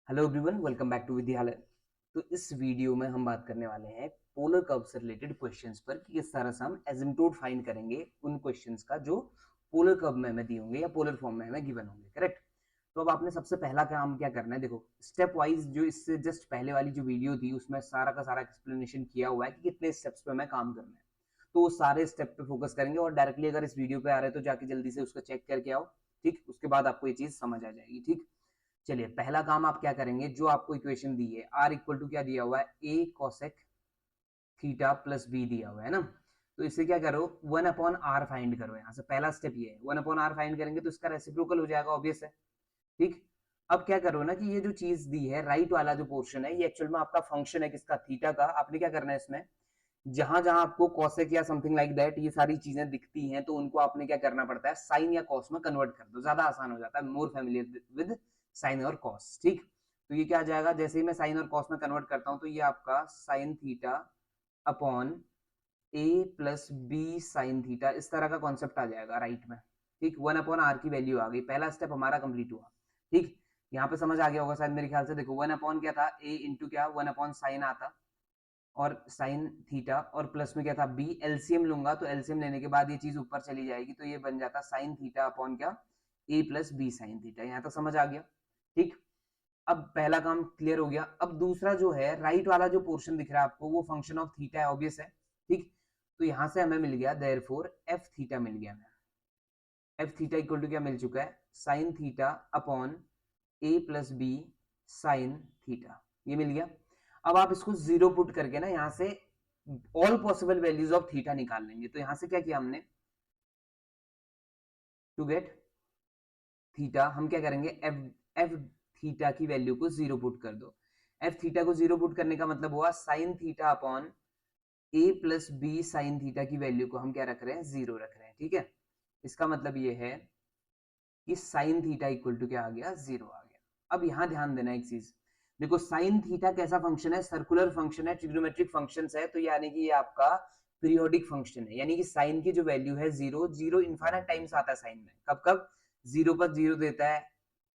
Hello everyone, welcome back to Vidyalaya. तो इस video में हम बात करने वाले हैं पोलर कर्व से रिलेटेड क्वेश्चंस पर कि किस तरह से हम एसिम्पटोट फाइंड करेंगे उन क्वेश्चंस का जो पोलर कर्व में हमें दिए होंगे या पोलर फॉर्म में हमें गिवन होंगे। करेक्ट। तो अब आपने सबसे पहला काम क्या करना है, देखो स्टेप वाइज जो इससे जस्ट पहले वाली जो वीडियो थी उसमें सारा का सारा एक्सप्लेनेशन किया हुआ है कि कितने स्टेप्स पे हमें काम करना है। तो वो सारे स्टेप पे फोकस करेंगे और डायरेक्टली अगर इस वीडियो पे आ रहे हैं तो जाके जल्दी से उसको चेक करके आओ। ठीक, उसके बाद आपको ये चीज समझ आ जाएगी। ठीक, चलिए पहला काम आप क्या करेंगे, जो आपको इक्वेशन दी है आर इक्वल टू क्या दिया हुआ है, ए कॉसेक थीटा प्लस बी दिया हुआ है ना। तो इससे क्या करो, वन अपॉन आर फाइंड करो। यहाँ से पहला स्टेप ये है, वन अपॉन आर फाइंड करेंगे तो इसका रेसिप्रोकल हो जाएगा, ऑब्वियस है। ठीक, अब क्या करो ना कि ये जो चीज दी है राइट वाला जो पोर्शन है ये एक्चुअल में आपका फंक्शन है किसका, थीटा का। आपने क्या करना है इसमें, जहां जहां आपको कॉसेक या समथिंग लाइक दैट ये सारी चीजें दिखती हैं तो उनको आपने क्या करना पड़ता है, साइन या कॉस में कन्वर्ट कर दो, ज्यादा आसान हो जाता है, मोर फेमिलियर विद साइन और कॉस। ठीक, तो ये क्या आ जाएगा, जैसे ही मैं साइन और कॉस में कन्वर्ट करता हूं तो ये आपका साइन थीटा अपॉन ए प्लस बी साइन थीटा, इस तरह का कॉन्सेप्ट आ जाएगा राइट में। ठीक, वन अपॉन आर की वैल्यू आ गई, पहला स्टेप हमारा कंप्लीट हुआ। ठीक, यहाँ पे समझ आ गया होगा शायद मेरे ख्याल से। देखो वन अपॉन क्या था, ए इंटू क्या, वन अपॉन साइन आता और साइन थीटा, और प्लस में क्या था बी, एलसीएम लूंगा तो एलसीएम लेने के बाद ये चीज ऊपर चली जाएगी तो ये बन जाता साइन थीटा अपॉन क्या, ए प्लस बी साइन थीटा। यहाँ तक समझ आ गया। ठीक, अब पहला काम क्लियर हो गया। अब दूसरा जो है राइट वाला जो पोर्शन दिख रहा है आपको वो फंक्शन ऑफ थीटा है, ऑब्वियस है। ठीक, तो यहां से हमें मिल गया देयरफॉर एफ थीटा मिल गया। एफ थीटा इक्वल टू क्या मिल चुका है, साइन थीटा अपॉन ए प्लस बी साइन थीटा, ये मिल गया। अब आप इसको जीरो पुट करके ना यहाँ से all possible values of theta निकाल लेंगे। तो यहां से क्या किया हमने, टू गेट थीटा हम क्या करेंगे, एफ एफ थीटा की वैल्यू को जीरो पुट कर दो। एफ थीटा को जीरो पुट करने का मतलब हुआ साइन थीटा अपॉन ए प्लस बी साइन थीटा की वैल्यू को हम क्या रख रहे हैं, जीरो रख रहे हैं। ठीक है, इसका मतलब ये है कि साइन थीटा इक्वल टू क्या आ गया, जीरो आ गया। अब यहां ध्यान देना एक चीज, देखो साइन थीटा कैसा फंक्शन है, सर्कुलर फंक्शन है, ट्रिग्नोमेट्रिक फंक्शन है, तो यानी कि ये आपका पीरियोडिक फंक्शन है। यानी कि साइन की जो वैल्यू है जीरो, जीरो इनफाइनाइट टाइम्स आता है साइन में। कब कब, जीरो पर जीरो देता है,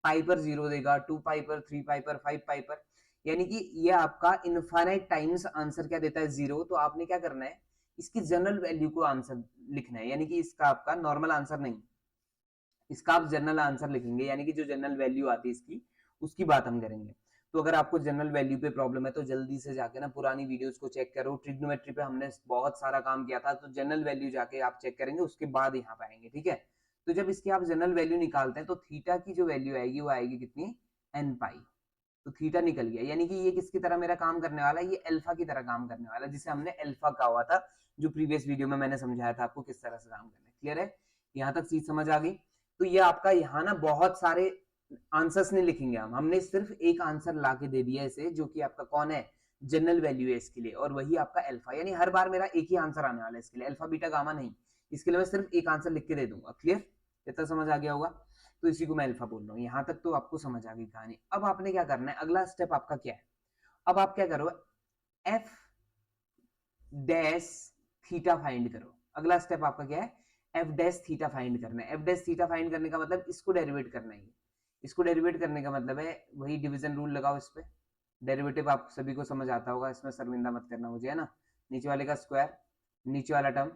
पाई पर जीरो देगा, टू पाई पर, थ्री पाई पर, फाइव पाई पर, यानी कि ये आपका इनफाइनाइट टाइम्स आंसर क्या देता है, जीरो। तो आपने क्या करना है, इसकी जनरल वैल्यू को आंसर लिखना है, यानी कि इसका आपका नॉर्मल आंसर नहीं, इसका आप जनरल आंसर लिखेंगे, यानी कि जो जनरल वैल्यू आती है इसकी, उसकी बात हम करेंगे। तो अगर आपको जनरल वैल्यू पे प्रॉब्लम है तो जल्दी से जाके ना पुरानी वीडियोस को चेक करो, ट्रिग्नोमेट्री पे हमने बहुत सारा काम किया था, तो जनरल वैल्यू जाके आप चेक करेंगे, उसके बाद यहाँ पे आएंगे। ठीक है, तो जब इसकी आप जनरल वैल्यू निकालते हैं तो थीटा की जो वैल्यू आएगी वो आएगी कितनी, एन पाई। तो थीटा निकल गया, यानी कि ये किसकी तरह मेरा काम करने वाला है, ये अल्फा की तरह काम करने वाला है, जिसे हमने अल्फा कहा हुआ था, जो प्रीवियस वीडियो में मैंने समझाया था आपको किस तरह से काम करना है। क्लियर है, यहाँ तक चीज समझ आ गई। तो ये आपका यहाँ ना बहुत सारे आंसर्स नहीं लिखेंगे हम, हमने सिर्फ एक आंसर ला के दे दिया इसे, जो कि आपका कौन है, जनरल वैल्यू है इसके लिए, और वही आपका अल्फा। यानी हर बार मेरा एक ही आंसर आने वाला है इसके लिए, अल्फा बीटा गामा नहीं, इसके लिए मैं सिर्फ एक आंसर लिख के दे दूंगा। क्लियर, इतना समझ आ गया होगा। तो इसी को मैं अल्फा बोल रहा हूँ। यहाँ तक तो आपको समझ आ गई कहानी। अब आपने क्या करना है, अगला स्टेप आपका क्या है, अब आप क्या करो, एफ डैश थीटा फाइंड करो। अगला स्टेप आपका क्या है, एफ डैश थीटा फाइंड करना है। एफ डैश थीटा फाइंड करने का मतलब इसको डेरिवेट करना है। इसको डेरिवेट करने का मतलब है वही डिवीजन रूल लगाओ इस पे। डेरिवेटिव आप सभी को समझ आता होगा, इसमें शर्मिंदा मत करना मुझे, है ना। नीचे वाले का स्क्वायर, नीचे वाला टर्म,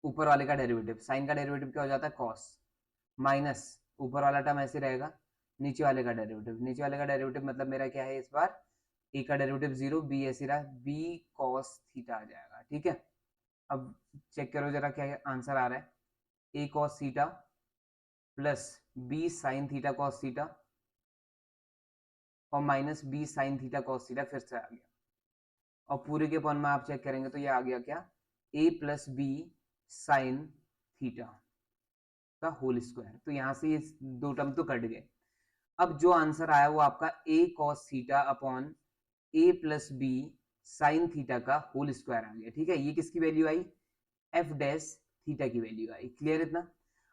ऊपर वाले का डेरिवेटिव, साइन का डेरिवेटिव क्या हो जाता है, कॉस, माइनस ऊपर वाला टर्म ऐसे रहेगा, नीचे वाले का डेरिवेटिव, नीचे वाले का डेरिवेटिव मतलब मेरा क्या है इस बार, ए का डेरिवेटिव जीरो, बी ऐसे रहा, बी कॉस थीटा आ जाएगा। ठीक है, अब चेक करो जरा क्या आंसर आ रहा है, A cos theta plus B sin theta cos theta और minus B sin theta cos theta, फिर से आ गया। और पूरे के पॉइंट में आप चेक करेंगे तो ये आ गया क्या, ए प्लस बी साइन थीटा का होल स्क्वायर। तो यहां से ये दो टर्म तो कट गए। अब जो आंसर आया वो आपका ए कॉस थीटा अपॉन ए प्लस बी साइन थीटा का होल स्क्वायर आ गया। ठीक है, ये किसकी वैल्यू आई, एफ डैश थीटा की वैल्यू आई। क्लियर इतना।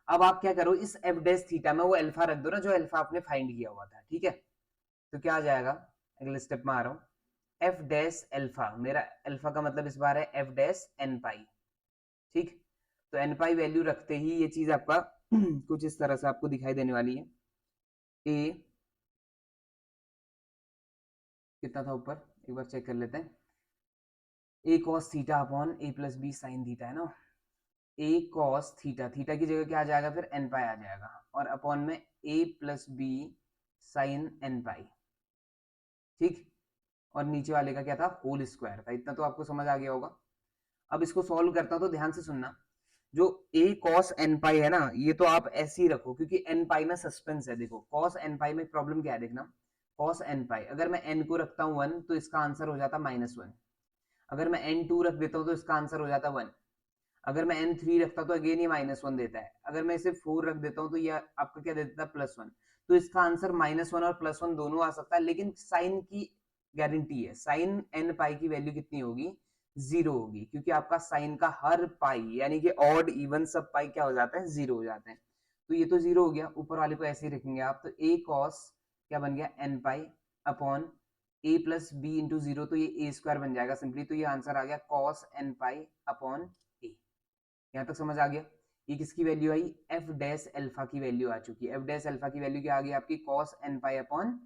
अब आप क्या करो, इस एफ डैश थीटा में वो अल्फा रख दो ना, जो अल्फा आपने फाइंड किया हुआ था। ठीक है, तो क्या आ जाएगा, अगले स्टेप में आ रहा हूं, एफ डैश अल्फा, मेरा अल्फा का मतलब इस बार है एफ डैश एन पाई। ठीक, तो एन पाई वैल्यू रखते ही ये चीज आपका कुछ इस तरह से आपको दिखाई देने वाली है, ए कितना था ऊपर, एक बार चेक कर लेते हैं। ए कॉस थीटा अपॉन ए प्लस बी साइन थीटा है ना, ए कॉस थीटा, थीटा की जगह क्या आ जाएगा फिर एन पाई आ जाएगा, और अपॉन में ए plus B sign N pi, ठीक। और नीचे वाले का क्या था, होल स्क्वायर था। इतना तो आपको समझ आ गया होगा। अब इसको सॉल्व करता हूं तो ध्यान से सुनना, जो a cos n पाई है ना, ये तो आप ऐसे ही रखो क्योंकि n पाई में सस्पेंस है। देखो cos n पाई में प्रॉब्लम क्या है देखना, cos n पाई अगर मैं n को रखता हूँ 1 तो इसका आंसर हो जाता -1, अगर मैं n2 रख देता हूँ तो इसका आंसर हो जाता 1, अगर मैं n3 रखता तो अगेन ये -1 देता है, अगर मैं इसे 4 रख देता हूँ तो ये आपका क्या देता है +1। तो इसका आंसर -1 और +1 दोनों आ सकता है, लेकिन साइन की गारंटी है, साइन n पाई की वैल्यू कितनी होगी, 0 होगी, क्योंकि आपका साइन का हर पाई यानी कि ऑड इवन सब पाई क्या हो जाता है, 0 हो जाते हैं। तो ये तो 0 हो गया, ऊपर वाले को ऐसे ही रखेंगे आप, तो a cos क्या बन गया n pi upon a plus B into 0, तो ये a स्क्वायर बन जाएगा सिंपली, तो ये आंसर आ गया cos n pi upon a। यहाँ तक समझ आ गया। ये किसकी वैल्यू आई, एफ डैश अल्फा की वैल्यू आ चुकी है। एफ डैश अल्फा की वैल्यू क्या आ गई आपकी, cos n pi upon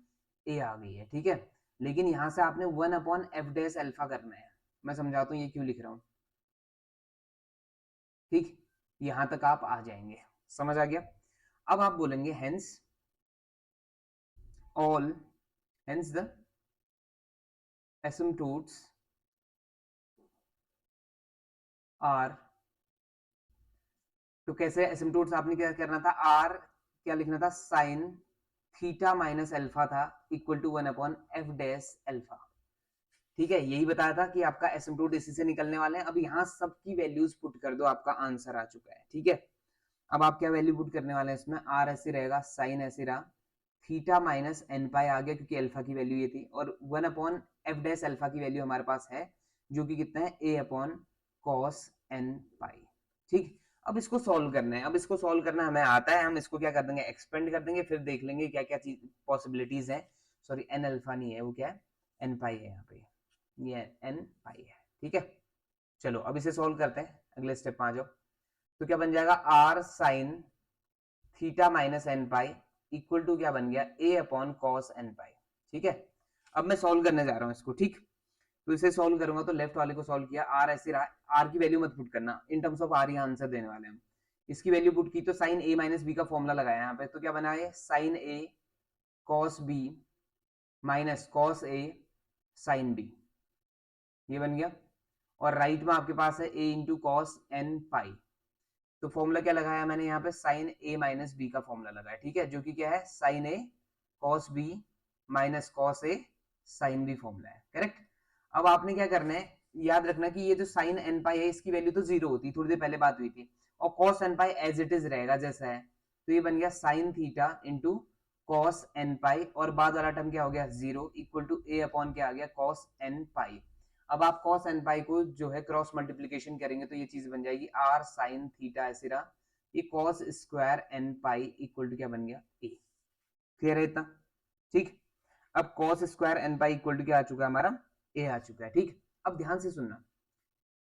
a आ गई है, ठीक है। लेकिन यहाँ से आपने 1 अपॉन एफ डैश अल्फा करना है। मैं समझाता हूँ ये क्यों लिख रहा हूँ, ठीक। यहाँ तक आप आ जाएंगे, समझ आ गया। अब आप बोलेंगे hence all, hence the asymptotes are, तो कैसे एसिम्प्टोट्स आपने क्या करना था, आर क्या लिखना था, साइन थीटा माइनस अल्फा था equal to 1 upon F dash alpha, ठीक है। यही बताया था कि आपका एसिम्प्टोट इसी से निकलने वाले हैं। अब यहाँ सबकी वैल्यूज पुट कर दो, आपका आंसर आ चुका है, ठीक है। अब आप क्या वैल्यू पुट करने वाले हैं इसमें, आर ऐसे रहेगा, साइन ऐसे रहा, थीटा माइनस एन पाई आ गया क्योंकि अल्फा की वैल्यू ये थी, और 1 अपॉन एफ डैश अल्फा की वैल्यू हमारे पास है जो कि कितना है, ए अपॉन कॉस एन पाई, ठीक। अब इसको सॉल्व करना है, अब इसको सॉल्व करना हमें आता है, हम इसको क्या कर देंगे, एक्सपेंड कर देंगे, फिर देख लेंगे क्या क्या चीज पॉसिबिलिटीज है। सॉरी एन अल्फा नहीं है, वो क्या है, एन पाई है यहाँ पे, ये एन पाई है, ठीक है। चलो अब इसे सॉल्व करते हैं, अगले स्टेप में आ जाओ। तो क्या बन जाएगा, R sign theta minus N pi equal to क्या बन गया, A upon cos N pi, ठीक है। अब मैं सॉल्व करने जा रहा हूँ इसको, ठीक। तो इसे सॉल्व करूंगा तो लेफ्ट वाले को सॉल्व किया, आर ऐसे रहा, आर की वैल्यू मत पुट करना, इन टर्म्स ऑफ आर यहाँ आंसर देने वाले हम। इसकी वैल्यू पुट की तो साइन ए माइनस बी का फॉर्मूला लगाया यहाँ पे, तो क्या बना है, sign A cos B minus cos A sine B, ये बन गया। और राइट में आपके पास है ए इंटू कॉस एन पाई, तो फॉर्मूला क्या लगाया मैंने यहाँ पे, साइन ए माइनस बी का फॉर्मूला लगाया, ठीक है, जो कि क्या है, sign A cos B minus cos A sine B formula है, करेक्ट। अब आपने क्या करना है, याद रखना कि ये जो साइन एन पाई है इसकी वैल्यू तो 0 होती, थोड़ी देर पहले बात हुई थी, और cos N pi as it is रहेगा जैसा है, तो ये बन गया sin theta into cos N pi, और बाद वाला टर्म क्या हो गया, 0 इक्वल टू ए अपॉन क्या आ गया, कॉस एन पाई। अब आप cos n पाई को जो है क्रॉस मल्टीप्लीकेशन करेंगे तो ये चीज बन जाएगी r sin थीटा ऐसे रहा, ये cos square n pi equal to क्या बन गया, a। क्लियर है इतना, ठीक। अब cos square n pi equal to क्या आ चुका है हमारा, a आ चुका है, ठीक। अब ध्यान से सुनना,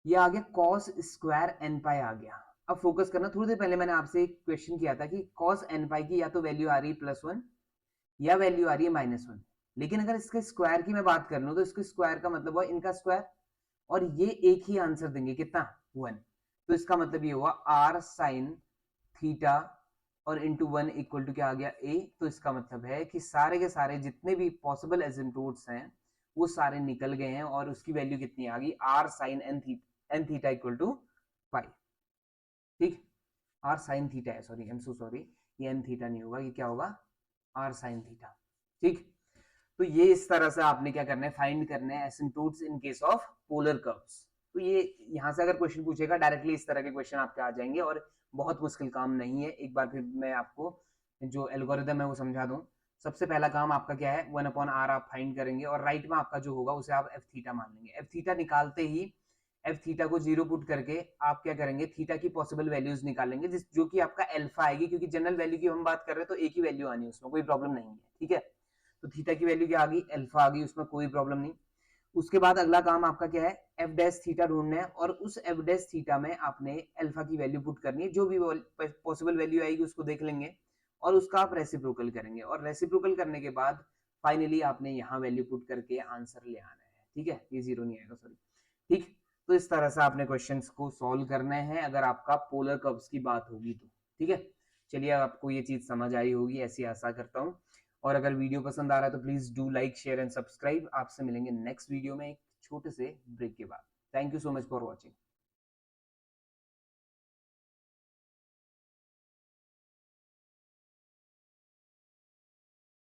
ये आ गया cos स्क्वायर n पाई आ गया। अब फोकस करना, थोड़ी देर पहले मैंने आपसे एक क्वेश्चन किया था कि cos n पाई की या तो वैल्यू आ रही है +1 या वैल्यू आ रही है -1, लेकिन अगर इसके स्क्वायर की मैं बात कर लूं तो इसके स्क्वायर का मतलब हुआ इनका स्क्वायर, और ये एक ही आंसर देंगे कितना, 1। तो इसका मतलब ये हुआ आर साइन थीटा और इंटू 1 इक्वल टू क्या आ गया, ए। तो इसका मतलब है कि सारे के सारे जितने भी पॉसिबल एसिम्प्टोट्स हैं वो सारे निकल गए हैं, और उसकी वैल्यू कितनी आ गई, R sin n theta equal to pi, ठीक। आर साइन थीटा है, sorry I am so sorry, ये एन थीटा नहीं होगा, ये क्या होगा, आर साइन थीटा, ठीक। तो ये इस तरह से आपने क्या करना है, फाइंड करना है asymptotes in case of polar curves. तो ये यहाँ से अगर क्वेश्चन पूछेगा डायरेक्टली इस तरह के क्वेश्चन आपके आ जाएंगे, और बहुत मुश्किल काम नहीं है। एक बार फिर मैं आपको जो एल्गोरिदम है वो समझा दूं। सबसे पहला काम आपका क्या है, 1 अपॉन आर आप फाइंड करेंगे, और राइट में आपका जो होगा उसे आप एफ थीटा मान लेंगे। एफ थीटा निकालते ही एफ थीटा को 0 पुट करके आप क्या करेंगे, थीटा की पॉसिबल वैल्यूज निकालेंगे, जो कि आपका अल्फा आएगी, क्योंकि जनरल वैल्यू की हम बात कर रहे हैं तो एक ही वैल्यू आनी है, उसमें कोई प्रॉब्लम नहीं है, ठीक है। तो थीटा की वैल्यू क्या आ गई, अल्फा आ गई, उसमें कोई प्रॉब्लम नहीं। उसके बाद अगला काम आपका क्या है, एफ डैश थीटा ढूंढना है, और उस एफ डैश थीटा में आपने अल्फा की वैल्यू पुट करनी है, जो भी पॉसिबल वैल्यू आएगी उसको देख लेंगे, और उसका आप रेसिप्रोकल करेंगे, और रेसिप्रोकल करने के बाद फाइनली आपने यहाँ वैल्यू पुट करके आंसर ले आना है, ठीक है, ये 0 नहीं आएगा, सॉरी, ठीक। तो इस तरह से आपने क्वेश्चंस को सॉल्व करने हैं अगर आपका पोलर कर्व्स की बात होगी तो, ठीक है। चलिए आपको ये चीज समझ आई होगी, ऐसी आशा करता हूँ। और अगर वीडियो पसंद आ रहा है तो please do like, share and subscribe. आपसे मिलेंगे नेक्स्ट वीडियो में एक छोटे से ब्रेक के बाद। Thank you so much for watching.